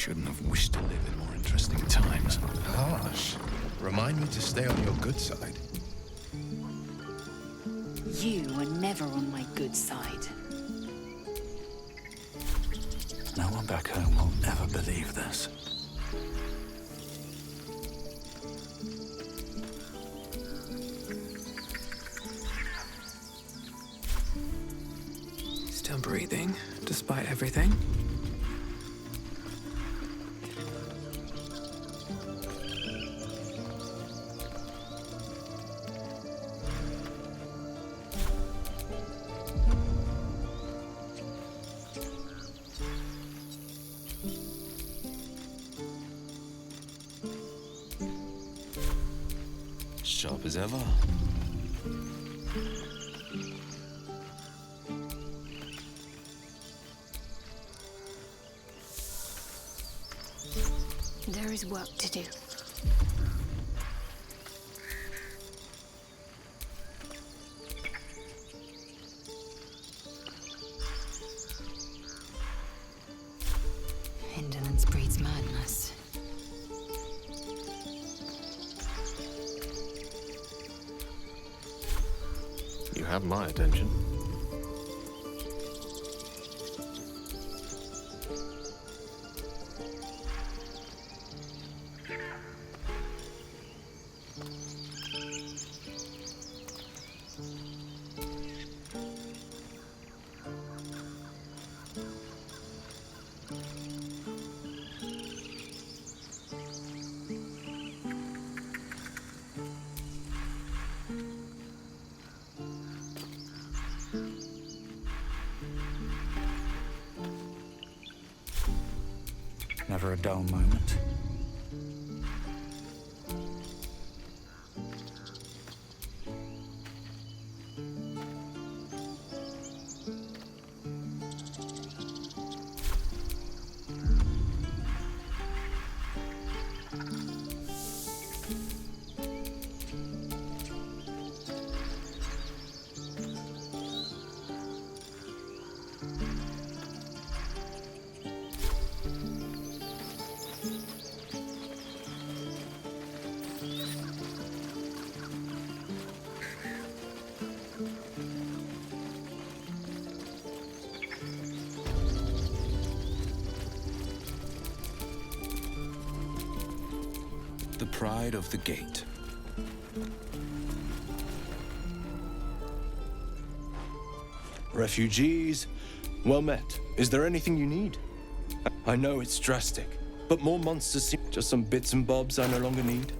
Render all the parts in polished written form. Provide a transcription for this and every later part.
shouldn't have wished to live in more interesting times. Harsh. Remind me to stay on your good side. You were never on my good side. No one back home will ever believe this. Still breathing, despite everything. Sharp as ever. There is work to do. Indolence breeds madness. You have my attention. Never a dull moment. The pride of the gate. Refugees, well met. Is there anything you need? I know it's drastic, but more monsters seem just some bits and bobs I no longer need.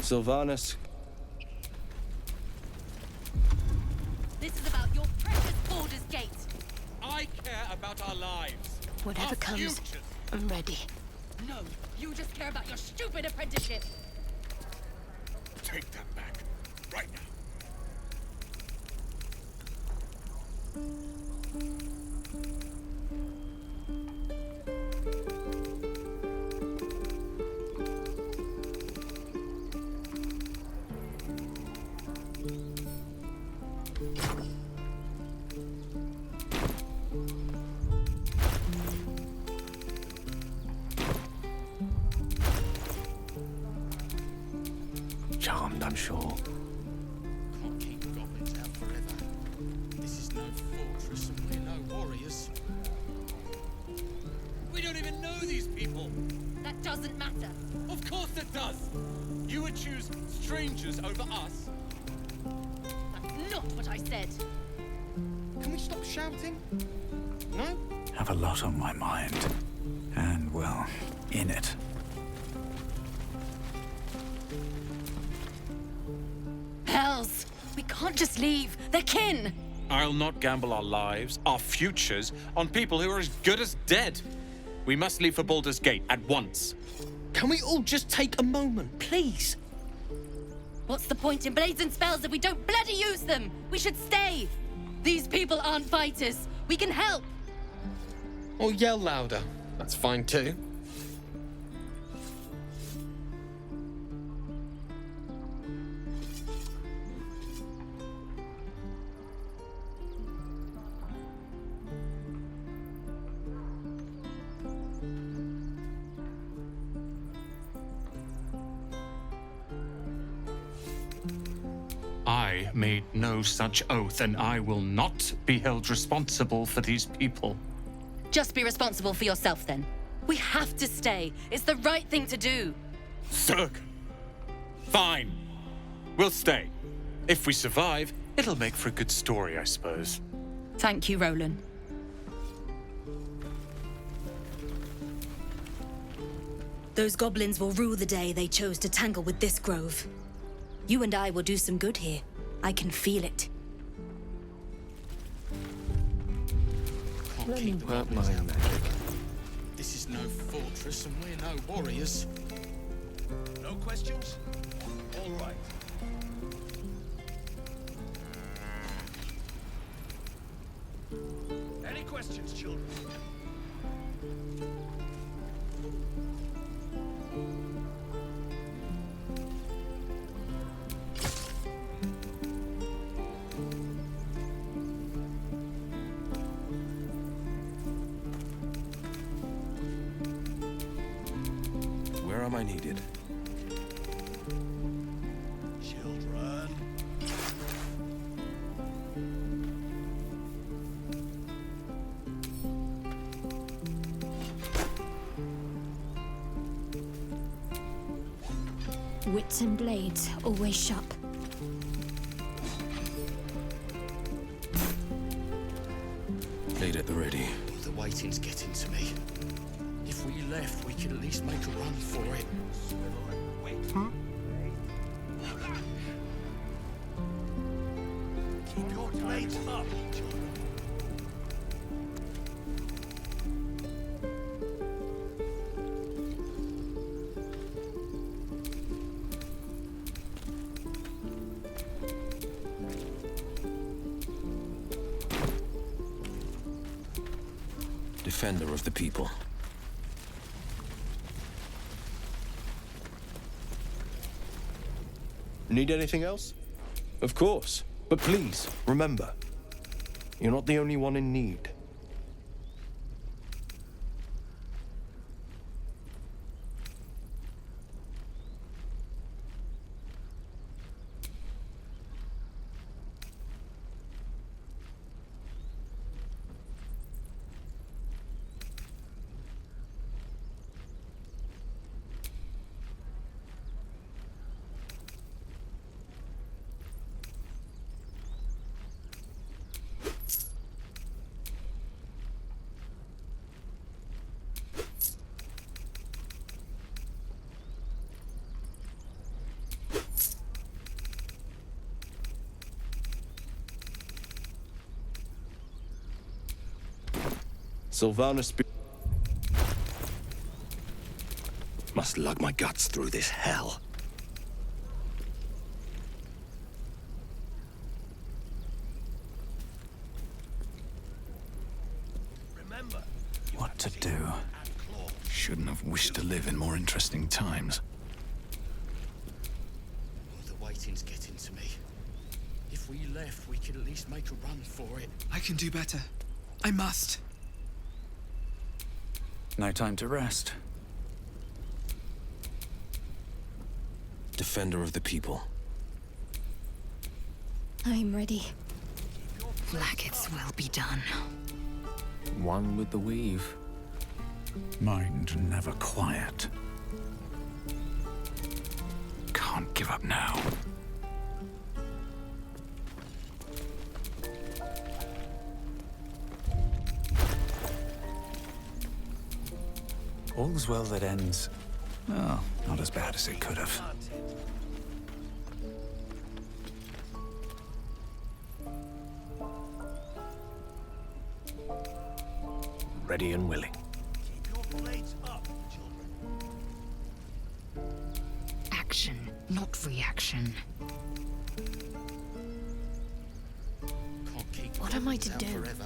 Sylvanus. This is about your precious Baldur's Gate. I care about our lives. Whatever our comes, futures. I'm ready. No, you just care about your stupid apprenticeship. Take that back. Right now. charmed, I'm sure. Can't keep goblins out forever. This is no fortress and we're no warriors. We don't even know these people. That doesn't matter. Of course it does. You would choose strangers over us. That's not what I said. Can we stop shouting? No? Have a lot on my mind. And, well, in it. Hells! We can't just leave. They're kin! I'll not gamble our lives, our futures, on people who are as good as dead. We must leave for Baldur's Gate at once. Can we all just take a moment, please? What's the point in blades and spells if we don't bloody use them? We should stay! These people aren't fighters. We can help! Or yell louder. That's fine too. I made no such oath, and I will not be held responsible for these people. Just be responsible for yourself then. We have to stay. It's the right thing to do. Zerg. Fine. We'll stay. If we survive, it'll make for a good story, I suppose. Thank you, Roland. Those goblins will rue the day they chose to tangle with this grove. You and I will do some good here. I can feel it. Let me work my magic. This is no fortress and we're no warriors. No questions? All right. Any questions, children? Where am I needed? Children. Wits and blades, always sharp. Blade at the ready. The waiting's getting to me. If we left, we could at least make a run for it. Keep your blades up. Defender of the people. Need anything else? Of course. But please, remember, you're not the only one in need. Sylvanus must lug my guts through this hell. Remember, What to do? Shouldn't have wished to live in more interesting times. the waiting's getting to me. If we left, we could at least make a run for it. I can do better. I must. No time to rest. Defender of the people. I'm ready. Blackets will be done. One with the weave. Mind never quiet. Can't give up now. All's well that ends. Well, not as bad as it could have. Ready and willing. Action, not reaction. Can't keep What am I to out do? Forever.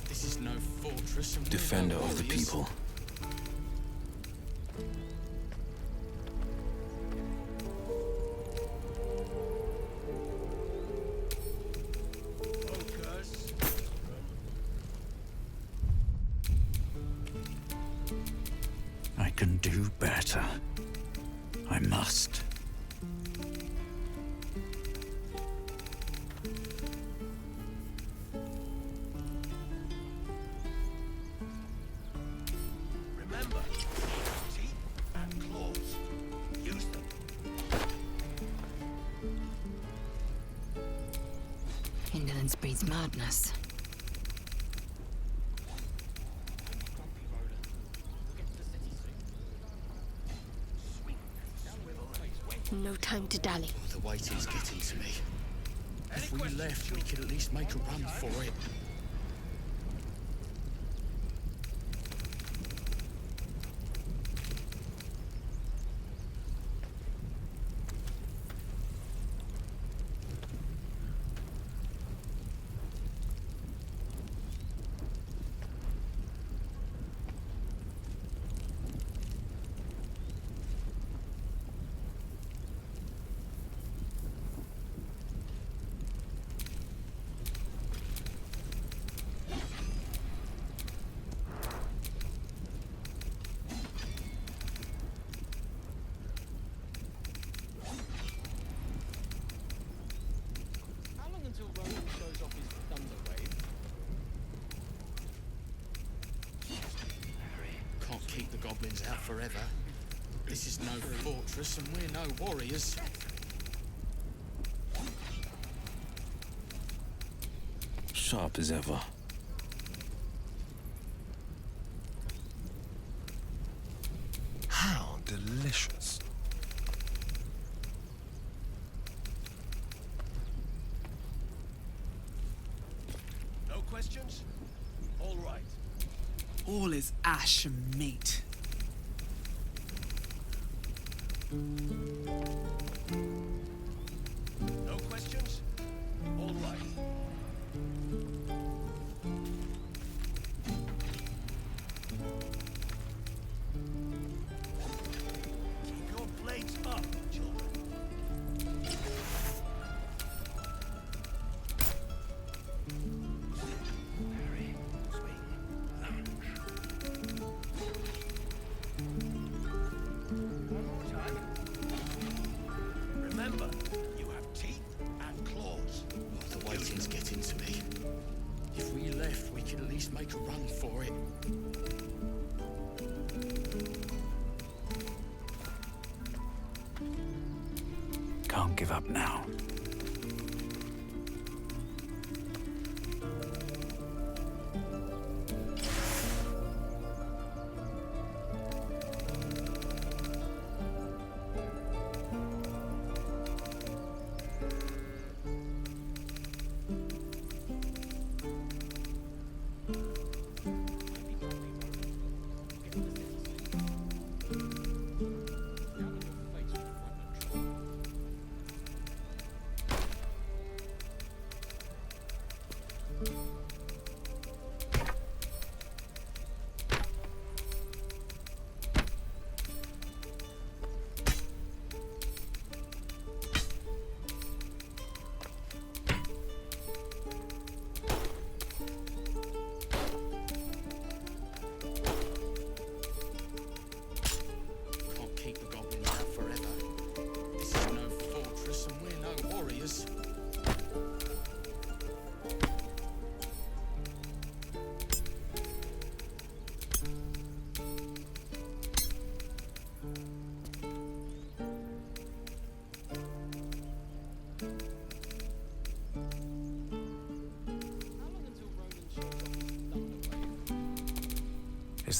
This is no fortress. And we're Defender no of the warriors. people. I can do better. I must. Remember, teeth and claws. Use them. Indolence breeds madness. No time to dally. The waiting's getting to me. If we left, we could at least make a run for it. Can't keep the goblins out forever. This is no fortress and we're no warriors. Sharp as ever. How delicious. No questions? All right. All is ash and meat. No questions? All right. Keep your blades up, children. Parry, swing, lunge. One more time. Remember, you have teeth and claws. The waiting's getting to me. If we left, we could at least make a run for it. Can't give up now.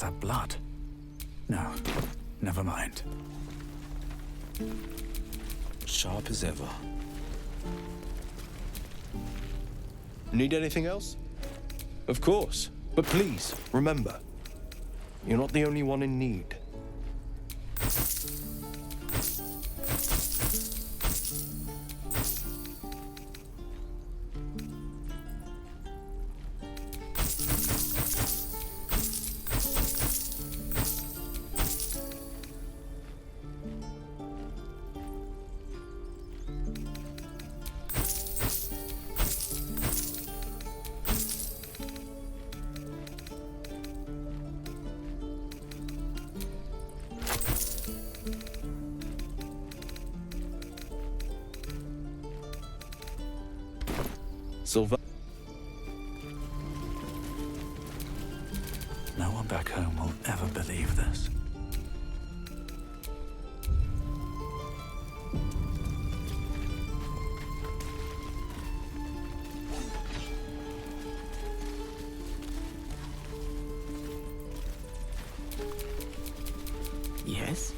that blood? No, never mind. Sharp as ever. Need anything else? Of course. But please, remember, you're not the only one in need. Silver. No one back home will ever believe this. Yes?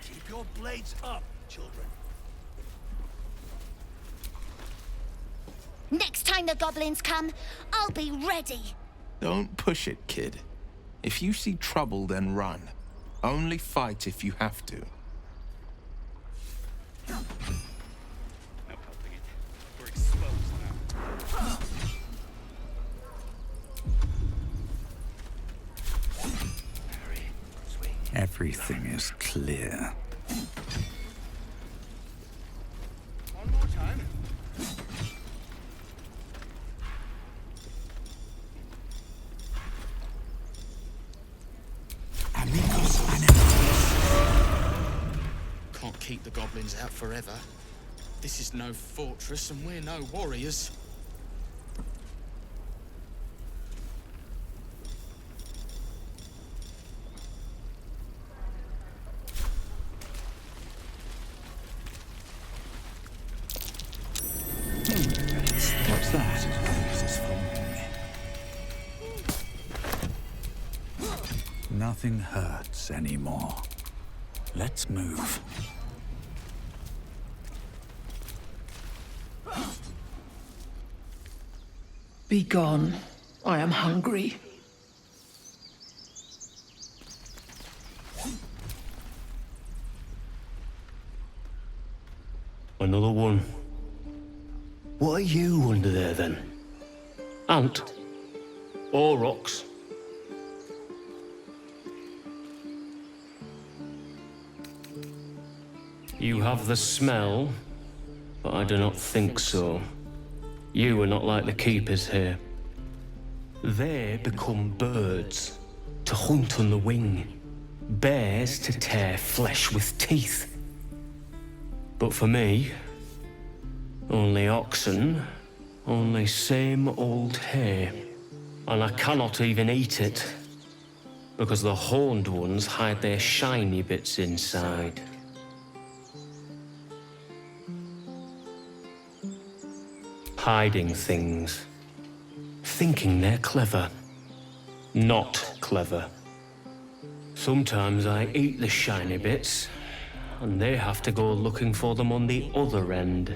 Keep your blades up, children. Next time the goblins come, I'll be ready. Don't push it, kid. If you see trouble, then run. Only fight if you have to. No helping it. We're exposed now. Parry, swing. Everything is clear. One more time. Amigos enemies. Can't keep the goblins out forever. This is no fortress and we're no warriors. What's that? This is from me. Nothing hurts anymore. Let's move. Be gone. I am hungry. Another one. What are you under there, then? Ant? Or rocks? You have the smell, but I do not think so. You are not like the keepers here. They become birds, to hunt on the wing. Bears to tear flesh with teeth. But for me, only oxen, only same old hay. And I cannot even eat it, because the horned ones hide their shiny bits inside. Hiding things. Thinking they're clever. Not clever. Sometimes I eat the shiny bits, and they have to go looking for them on the other end.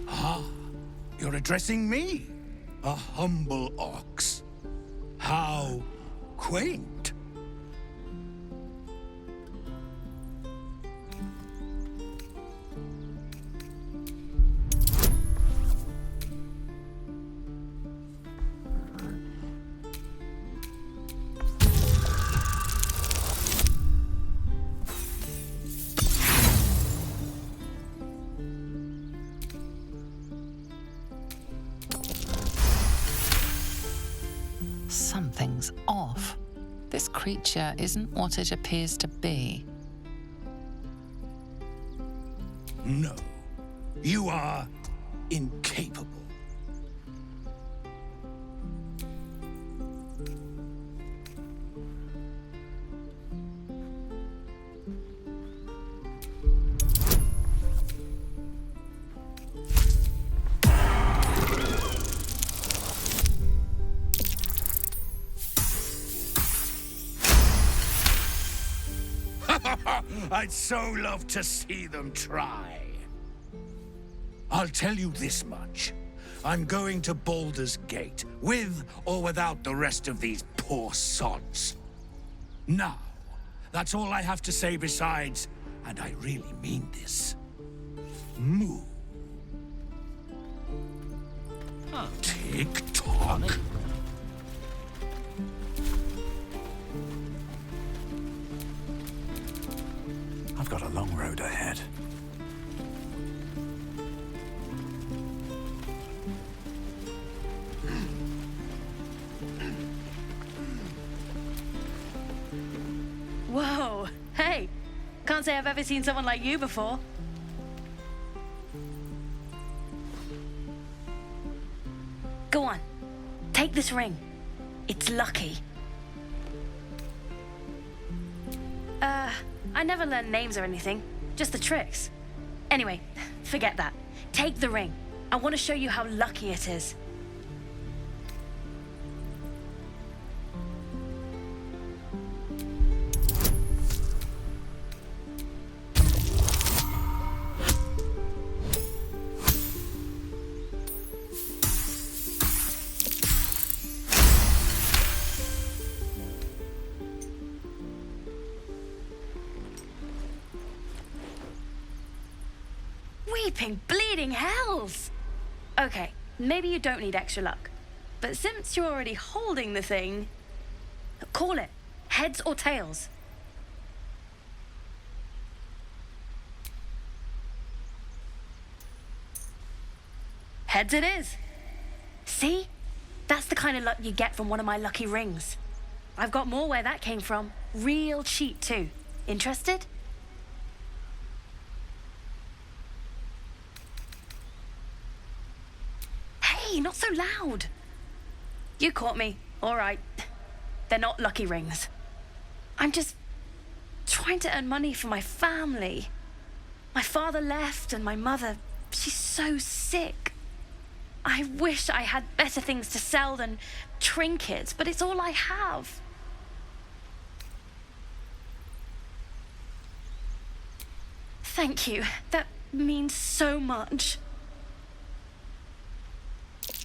Ah, you're addressing me, a humble ox. How quaint. Something's off. This creature isn't what it appears to be. No, you are incapable. I'd so love to see them try. I'll tell you this much. I'm going to Baldur's Gate, with or without the rest of these poor sods. Now, that's all I have to say besides, and I really mean this, moo. Huh. Tick-tock. I've got a long road ahead. Whoa, hey, can't say I've ever seen someone like you before. Go on, take this ring. It's lucky. I never learned names or anything, just the tricks. Anyway, forget that. Take the ring. I want to show you how lucky it is. Weeping, bleeding hells! Okay, maybe you don't need extra luck. But since you're already holding the thing, call it. Heads or tails. Heads it is. See? That's the kind of luck you get from one of my lucky rings. I've got more where that came from. Real cheap, too. Interested? Hey, not so loud. You caught me. All right. They're not lucky rings. I'm just trying to earn money for my family. My father left and my mother, she's so sick. I wish I had better things to sell than trinkets, but it's all I have. Thank you. That means so much.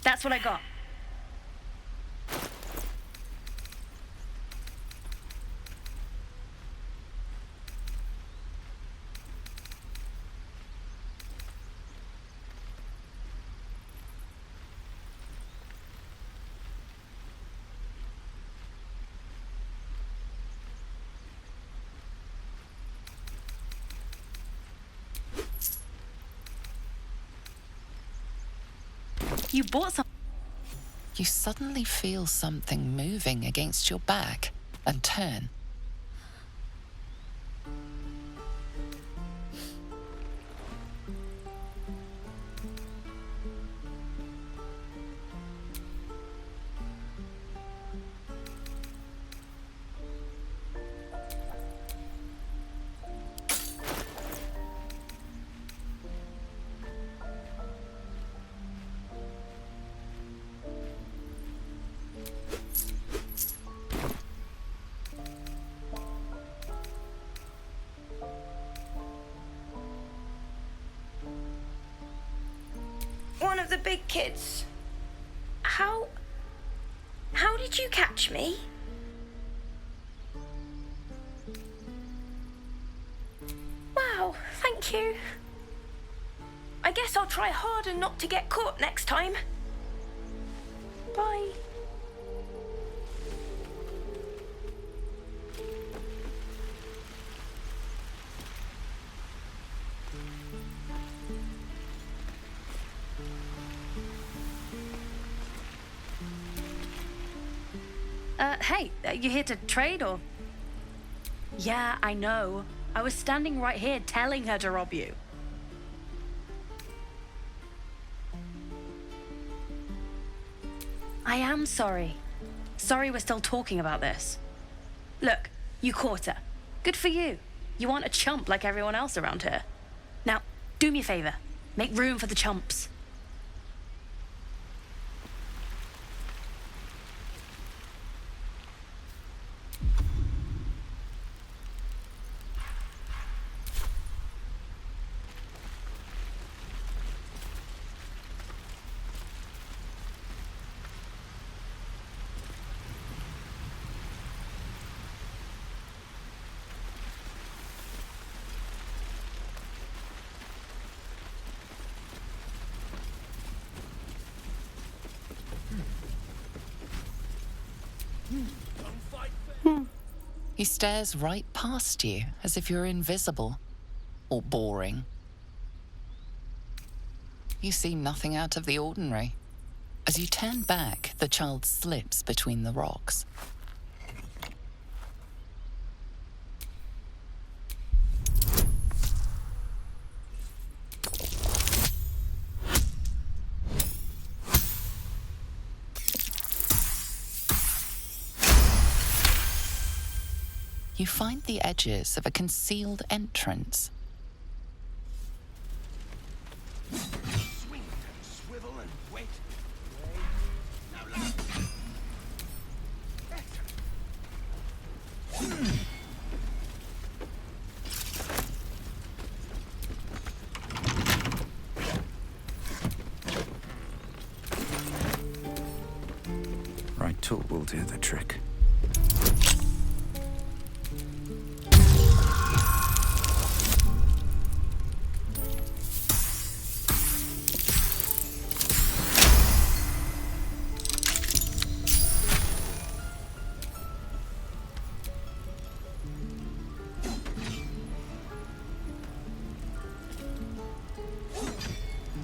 That's what I got. You bought some. You suddenly feel something moving against your back and turn. One of the big kids. How did you catch me? Wow, thank you. I guess I'll try harder not to get caught next time. Bye. Hey, you here to trade or? Yeah, I know. I was standing right here telling her to rob you. I am sorry. Sorry we're still talking about this. Look, you caught her. Good for you. You aren't a chump like everyone else around here. Now, do me a favor. Make room for the chumps. He stares right past you, as if you're invisible. Or boring. You see nothing out of the ordinary. As you turn back, the child slips between the rocks. You find the edges of a concealed entrance. Swing and swivel and wait. Now Right tool will do the trick.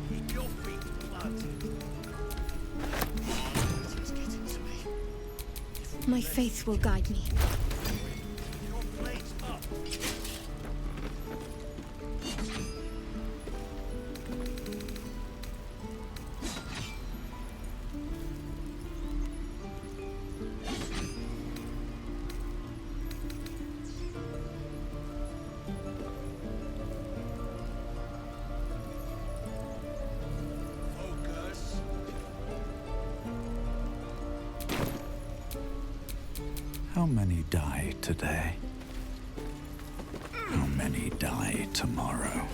keep your feet planted. It's getting to me. My faith will guide me. Your blades up. Focus. How many die today? How many die tomorrow?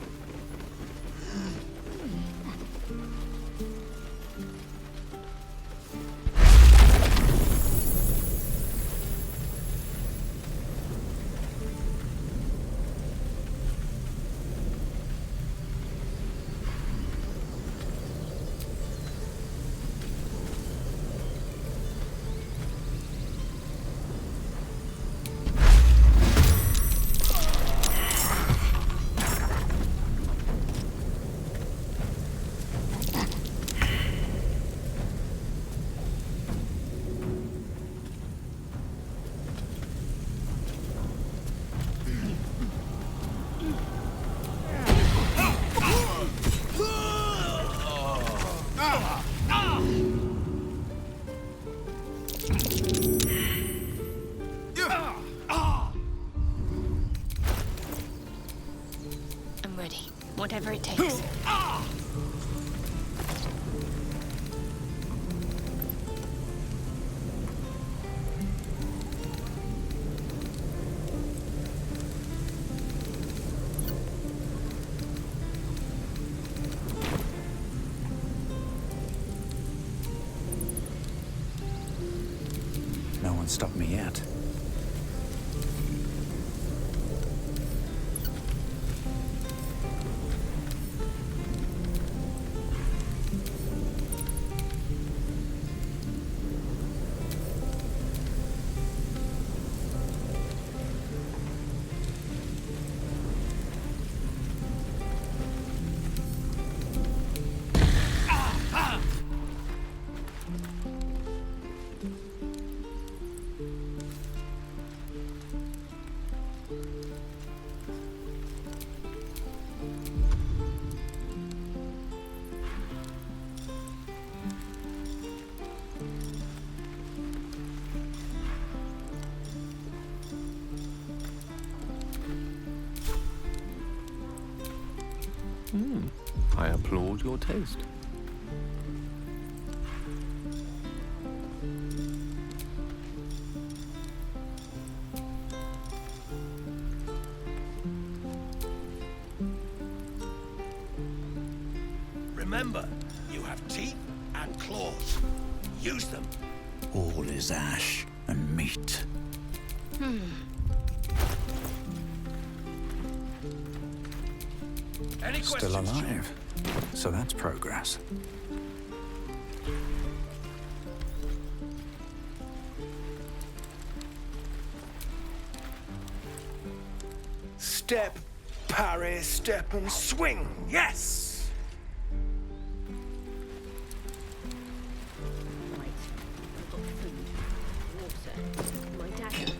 I'm ready. Whatever it takes. No one stopped me yet. I applaud your taste. Remember, you have teeth and claws. Use them. All is ash and meat. Any Still questions? alive. So that's progress. Step, parry, step, and swing. Yes! Right. I've got food, water, my dagger.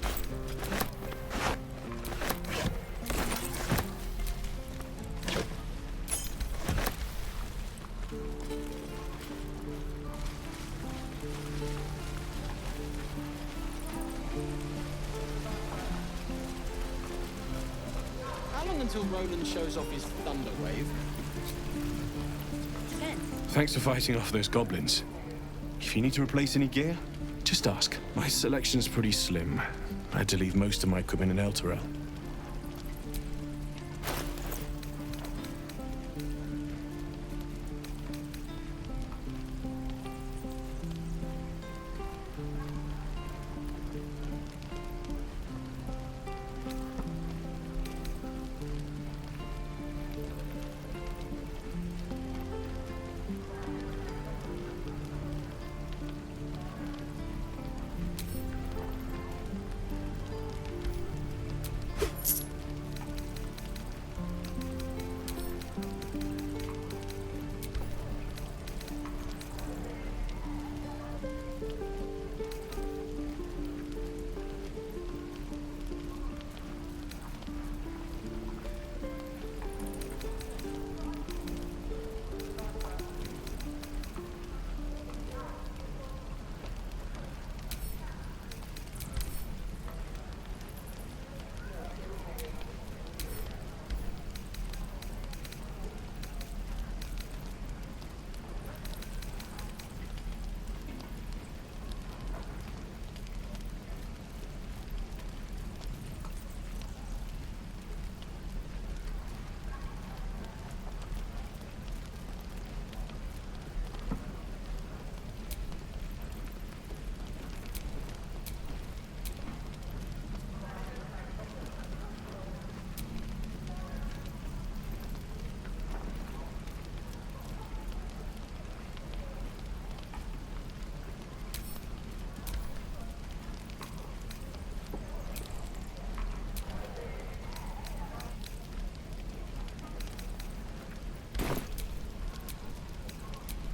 How long until Roland shows off his thunder wave? Thanks for fighting off those goblins. If you need to replace any gear, just ask. My selection's pretty slim. I had to leave most of my equipment in Elturel.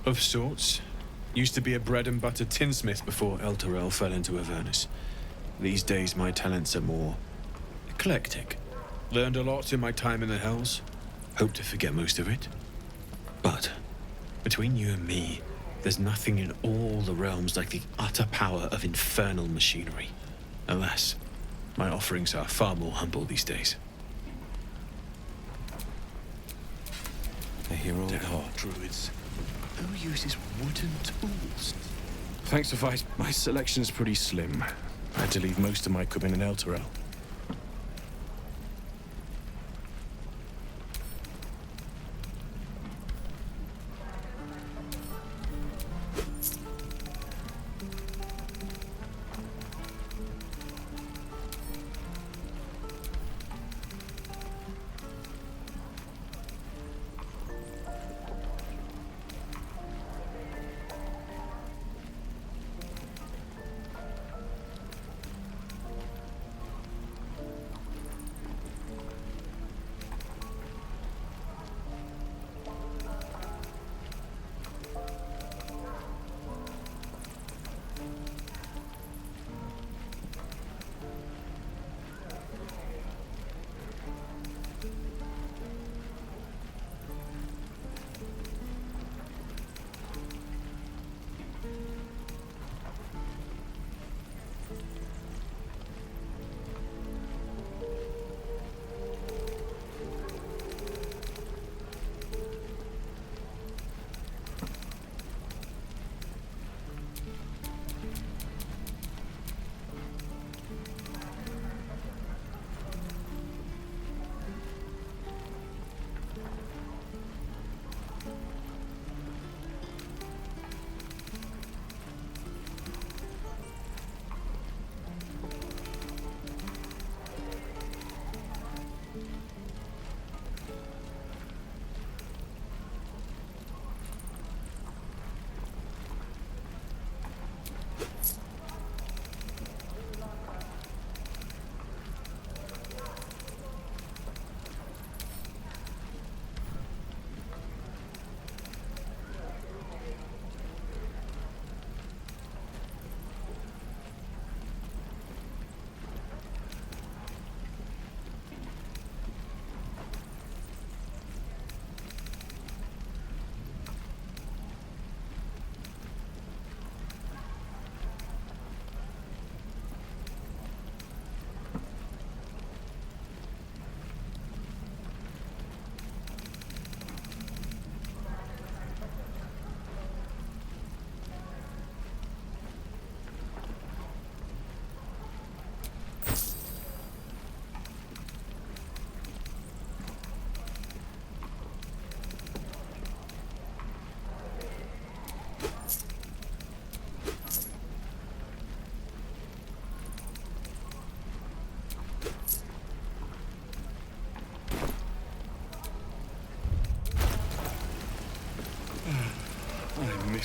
Of sorts. Used to be a bread and butter tinsmith before Elturel fell into Avernus. These days my talents are more eclectic. Learned a lot in my time in the Hells. Hope to forget most of it. But between you and me, there's nothing in all the realms like the utter power of infernal machinery. Alas, my offerings are far more humble these days. I hear all the druids. Who uses wooden tools? Thanks for fight. My selection's pretty slim. I had to leave most of my equipment in Elturel.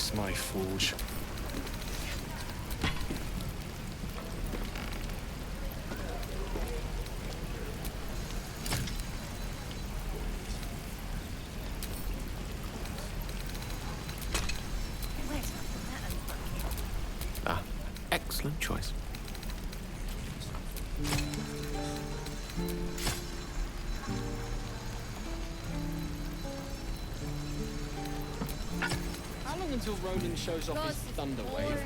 miss my forge. Ah, excellent choice. How long until Roland shows off his thunder wave?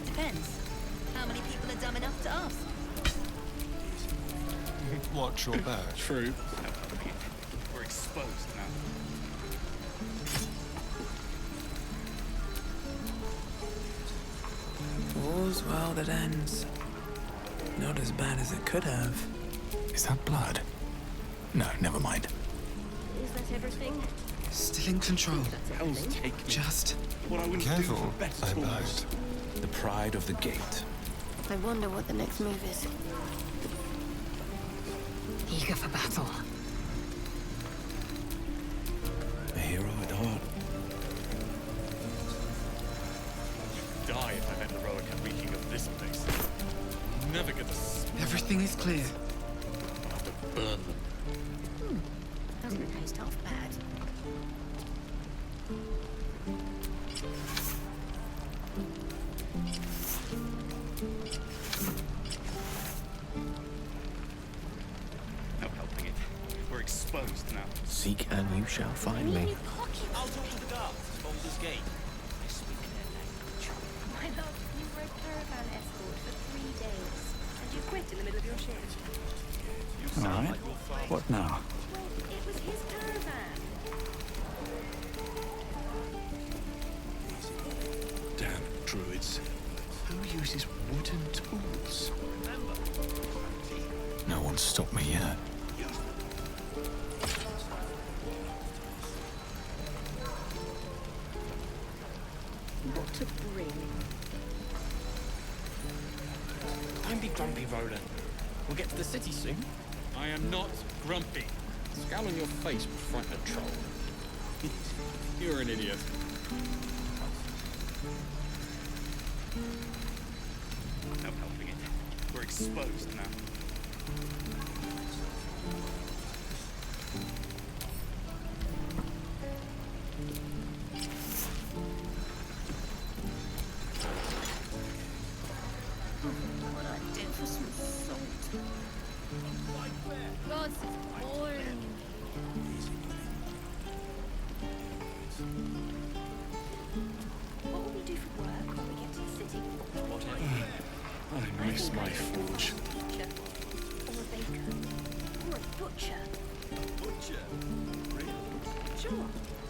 Depends. How many people are dumb enough to ask? Watch your back. True. We're exposed now. All's well that ends. Not as bad as it could have. Is that blood? No, never mind. Is that everything? Still in control. Hell's take me. Just What I wouldn't Careful, do for better I tools. might. The pride of the gate. I wonder what the next move is. Eager for battle. A hero at heart. Die if I met the Roic and reeking of this place. Never get the smell. everything is clear. I'll have to burn them. Doesn't taste half bad. No helping it. We're exposed now. Seek and you shall find me. I'll talk to the guards at Baldur's Gate. They speak their language. My love, you were a caravan escort for 3 days, and you quit in the middle of your shift. You All sound right. like your father. What now? Well, it was his caravan. Damn druids. Who uses wooden tools? No one's stopped me yet. What to bring? Don't be grumpy, Roland. We'll get to the city soon. I am not grumpy. The scowl on your face will frighten a troll. You're an idiot. No helping it. We're exposed now. What I did for some salt. God, this is boring. What will we do for work when we get to the city? I miss my forge. Teacher, or a baker, or a butcher. Butcher? Really? Sure,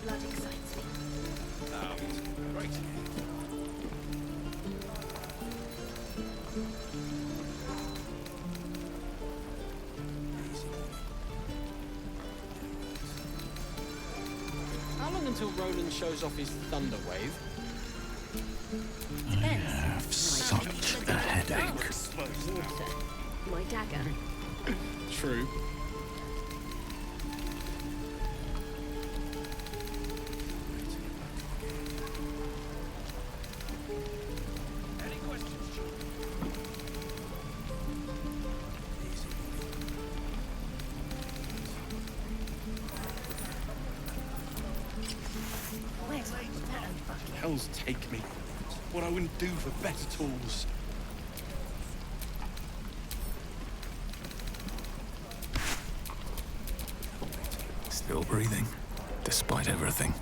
blood excites me. Great. How long until Roland shows off his thunder wave? I have such a headache. We're exposed now. Water. My dagger. True. Any questions, John? Where's that bucket? Hell's take me. What I wouldn't do for better tools. Still breathing, despite everything.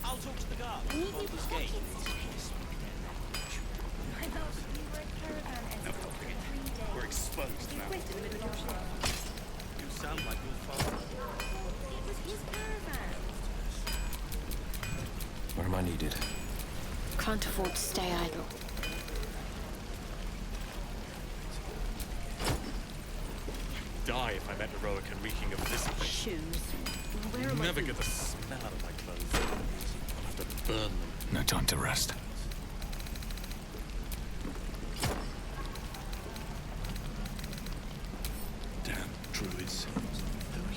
I'll talk to the guards at Baldur's Gate. My love, you were a caravan No escort for helping 3 it. days. We're exposed You now. quit in the middle of your shift. You sound like your father. It was his caravan. Where am I needed? Can't afford to stay idle. Die if I met the Roic and reeking of this place. Shoes. Where am I? Never get the smell out of my clothes. I'll have to burn them. No time to rest. Damn druids.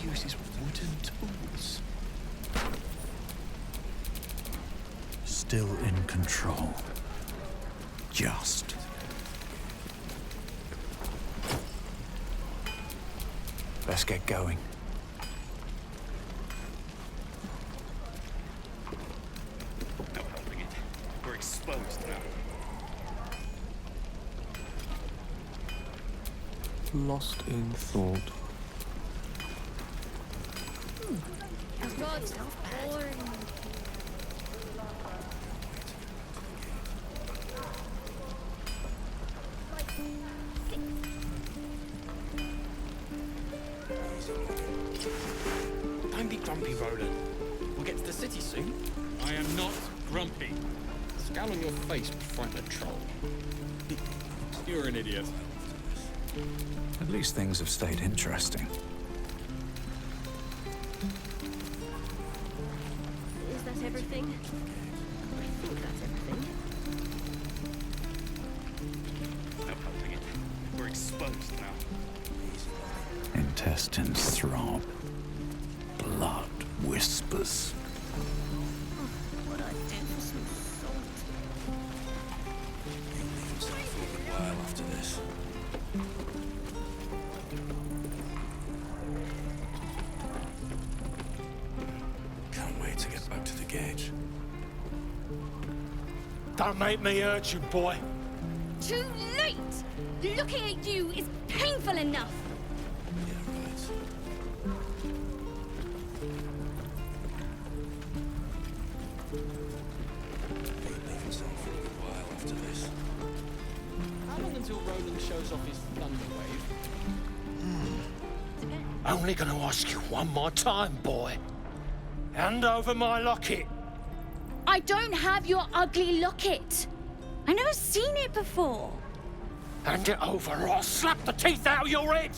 Who uses wooden tools? still in control. Just. Let's get going. No helping it. We're exposed now. Lost in thought. God's boring. Don't be grumpy, Roland. We'll get to the city soon. I am not grumpy. The scowl on your face would frighten a troll. You're an idiot. At least things have stayed interesting. Is that everything? I think that's everything. No helping it. We're exposed now. Intestines throb. Blood whispers. What I'd do for some salt. He'll leave himself for a good while after this. Can't wait to get back to the gate. Don't make me hurt you, boy. Too late! Looking at you is painful enough. How long until Roland shows off his thunder wave? Only gonna ask you one more time, boy. Hand over my locket. I don't have your ugly locket. I never seen it before. Hand it over or I'll slap the teeth out of your head.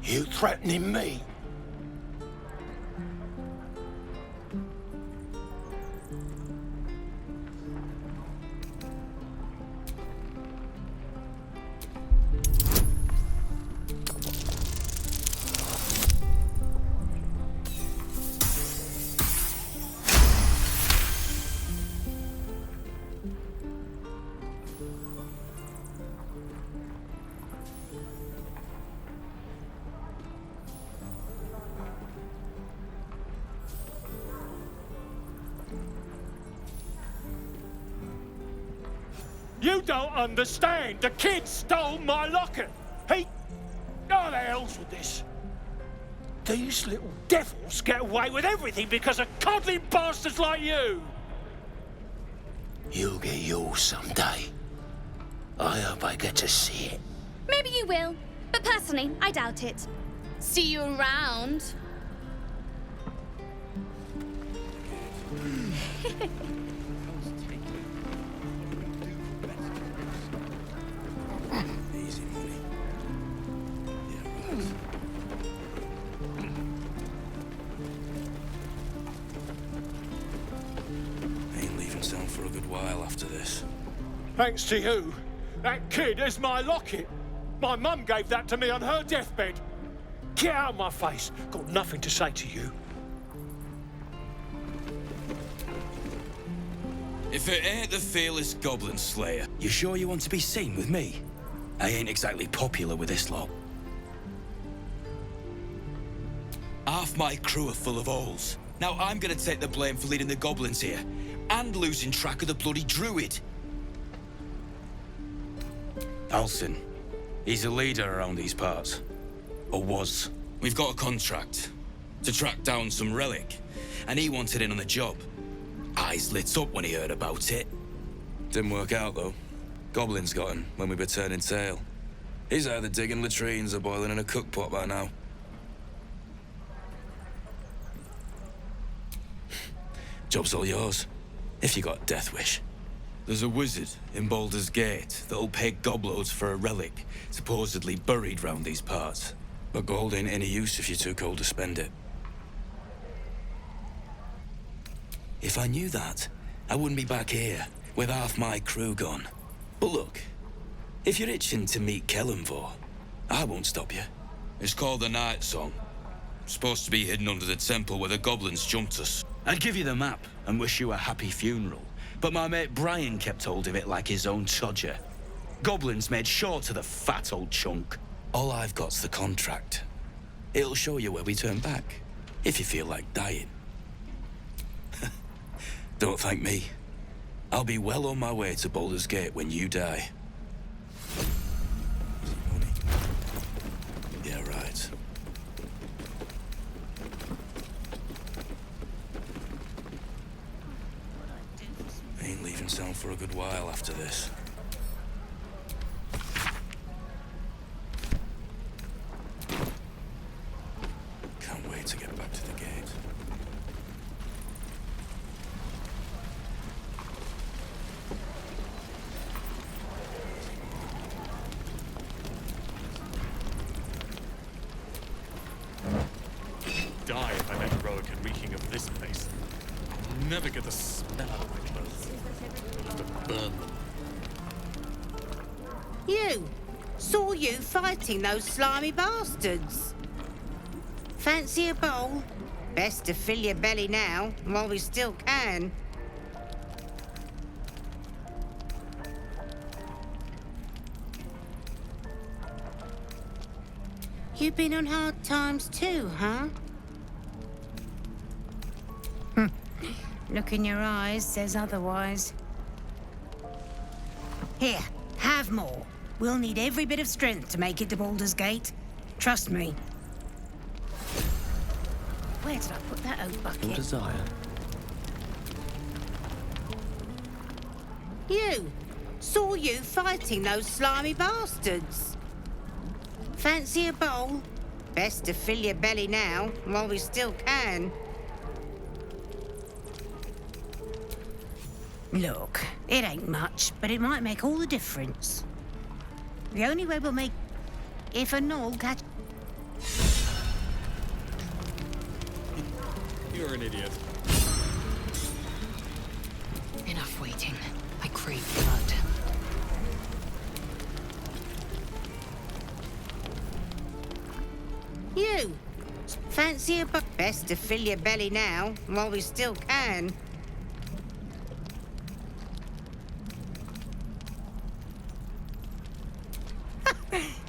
You threatening me? You don't understand. The kid stole my locket. He... Oh, the hell's with this? These little devils get away with everything because of coddling bastards like you. You'll get yours someday. I hope I get to see it. Maybe you will, but personally, I doubt it. See you around. Easy money. Yeah, right. Ain't leaving town for a good while after this. Thanks to you, that kid is my locket. My mum gave that to me on her deathbed. Get out of my face. Got nothing to say to you. If it ain't the fearless Goblin Slayer, you sure you want to be seen with me? I ain't exactly popular with this lot. Half my crew are full of holes. Now I'm gonna take the blame for leading the goblins here, and losing track of the bloody druid. Alcyn, he's a leader around these parts. Or was. We've got a contract to track down some relic, and he wanted in on the job. Eyes lit up when he heard about it. Didn't work out, though. Goblins got him when we were turning tail. He's either digging latrines or boiling in a cookpot by now. Job's all yours, if you got a death wish. There's a wizard in Baldur's Gate that'll pay gobloads for a relic supposedly buried round these parts. But gold ain't any use if you're too cold to spend it. If I knew that, I wouldn't be back here with half my crew gone. But look, if you're itching to meet Kellenvor, I won't stop you. It's called the Night Song. Supposed to be hidden under the temple where the goblins jumped us. I'd give you the map and wish you a happy funeral, but my mate Brian kept hold of it like his own todger. Goblins made short to the fat old chunk. All I've got's the contract. It'll show you where we turn back, if you feel like dying. Don't thank me. I'll be well on my way to Baldur's Gate when you die. Yeah, right. Ain't leaving town for a good while after this. Can't wait to get back to the gate. Die if I met Roic and reeking of this place. I'll never get the smell out of my clothes. I'll have to burn them. You! Saw you fighting those slimy bastards. Fancy a bowl? Best to fill your belly now, while we still can. You've been on hard times too, huh? Look in your eyes says otherwise. Here, have more. We'll need every bit of strength to make it to Baldur's Gate. Trust me. Where did I put that old bucket? Your desire. You! Saw you fighting those slimy bastards. Fancy a bowl? Best to fill your belly now, while we still can. Look, it ain't much, but it might make all the difference. The only way we'll make... if a gnoll catch... You're an idiot. Enough waiting. I crave blood. You! Fancy a bowl? Best to fill your belly now, while we still can.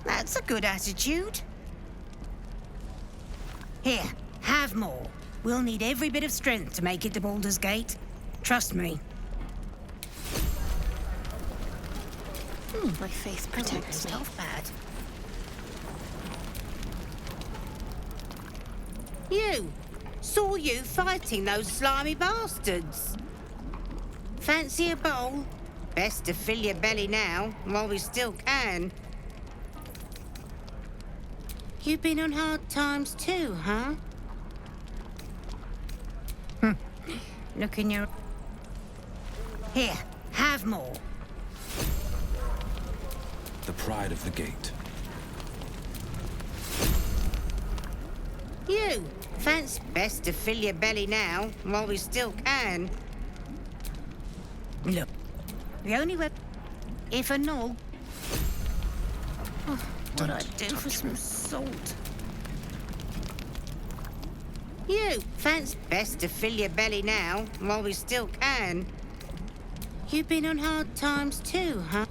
That's a good attitude. Here, have more. We'll need every bit of strength to make it to Baldur's Gate. Trust me. My faith protects me. Not bad. You! Saw you fighting those slimy bastards. Fancy a bowl? Best to fill your belly now, while we still can. You've been on hard times too, huh? Look in your... Here, have more. The pride of the gate. You! Fancy best to fill your belly now, while we still can. Look, the only way... if a gnoll... Oh, what I'd do for some salt. You! Fancy best to fill your belly now, while we still can. You've been on hard times too, huh?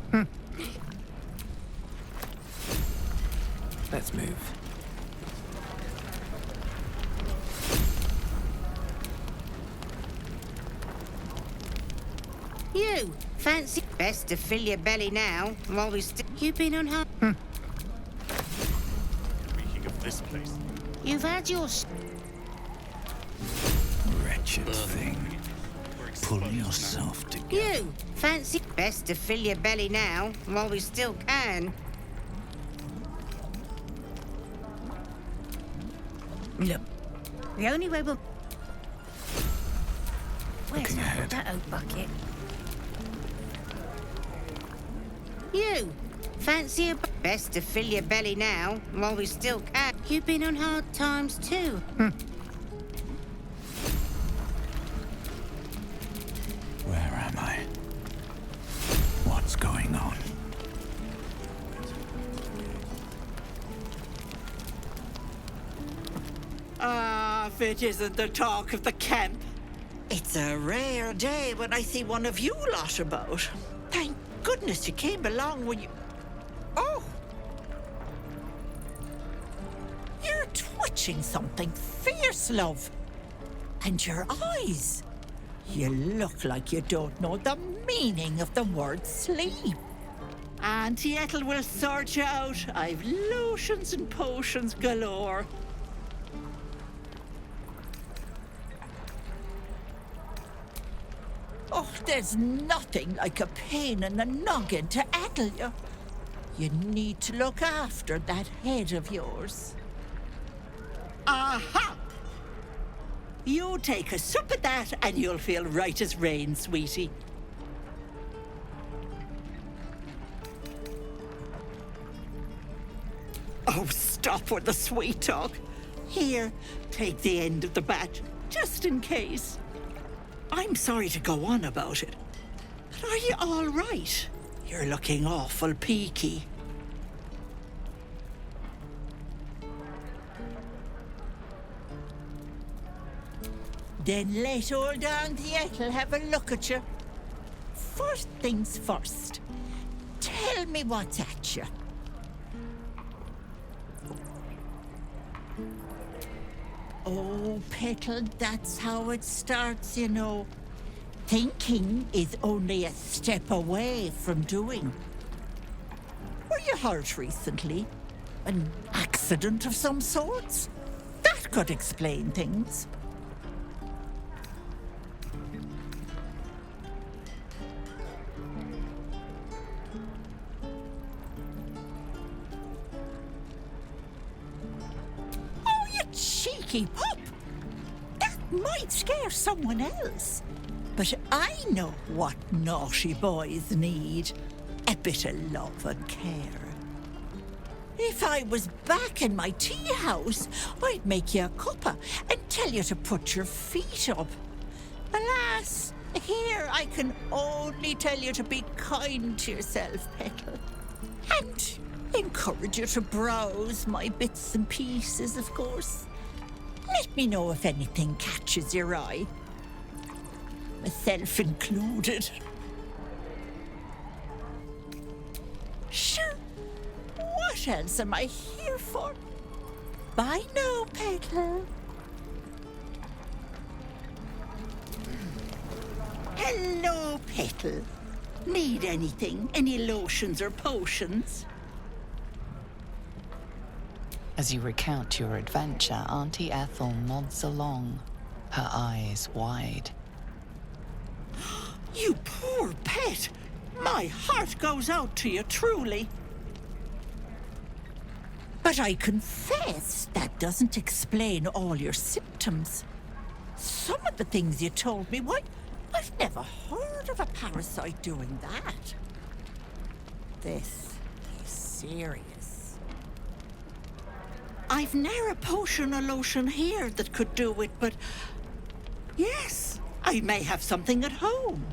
Let's move. You! Fancy best to fill your belly now, while we still... You've been on hard... Reeking of this place. You've had your... Wretched thing. Pull yourself together. You! Fancy best to fill your belly now, while we still can. Look, the only way we'll... Where's that old bucket? You! Fancy a... best to fill your belly now, while we still can. You've been on hard times too. Where am I? What's going on? if it isn't the talk of the camp. It's a rare day when I see one of you lot about. Thank goodness you came along when you... Oh! You're twitching something fierce, love. And your eyes. You look like you don't know the meaning of the word sleep. Auntie Ethel will sort you out. I've lotions and potions galore. Oh, there's nothing like a pain in the noggin to addle you. You need to look after that head of yours. Aha! You take a sup of that and you'll feel right as rain, sweetie. Oh, stop with the sweet talk. Here, take the end of the batch, just in case. I'm sorry to go on about it, but are you all right? You're looking awful peaky. Then let old Auntie Ethel have a look at you. First things first, tell me what's at you. Oh, Petal, that's how it starts, you know. Thinking is only a step away from doing. Were you hurt recently? An accident of some sorts? That could explain things. Cheeky pup! That might scare someone else. But I know what naughty boys need. A bit of love and care. If I was back in my tea house, I'd make you a cuppa and tell you to put your feet up. Alas, here I can only tell you to be kind to yourself, Petal. And encourage you to browse my bits and pieces, of course. Let me know if anything catches your eye. Myself included. Sure. What else am I here for? Bye now, Petal. Hello, Petal. Need anything? Any lotions or potions? As you recount your adventure, Auntie Ethel nods along, her eyes wide. You poor pet! My heart goes out to you, truly. But I confess that doesn't explain all your symptoms. Some of the things you told me, why, I've never heard of a parasite doing that. This is serious. I've ne'er a potion or lotion here that could do it, but yes, I may have something at home.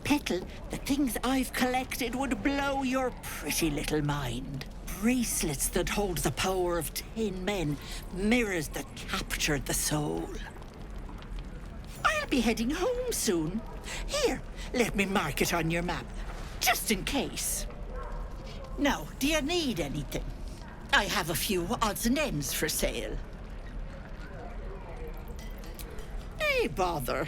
Petal, the things I've collected would blow your pretty little mind. Bracelets that hold the power of 10 men, mirrors that capture the soul. I'll be heading home soon. Here, let me mark it on your map. Just in case. Now, do you need anything? I have a few odds and ends for sale. Hey, bother.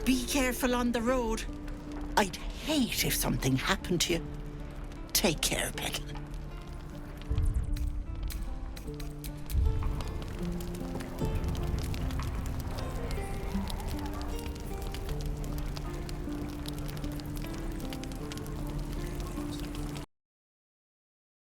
Be careful on the road. I'd hate if something happened to you. Take care, Petal.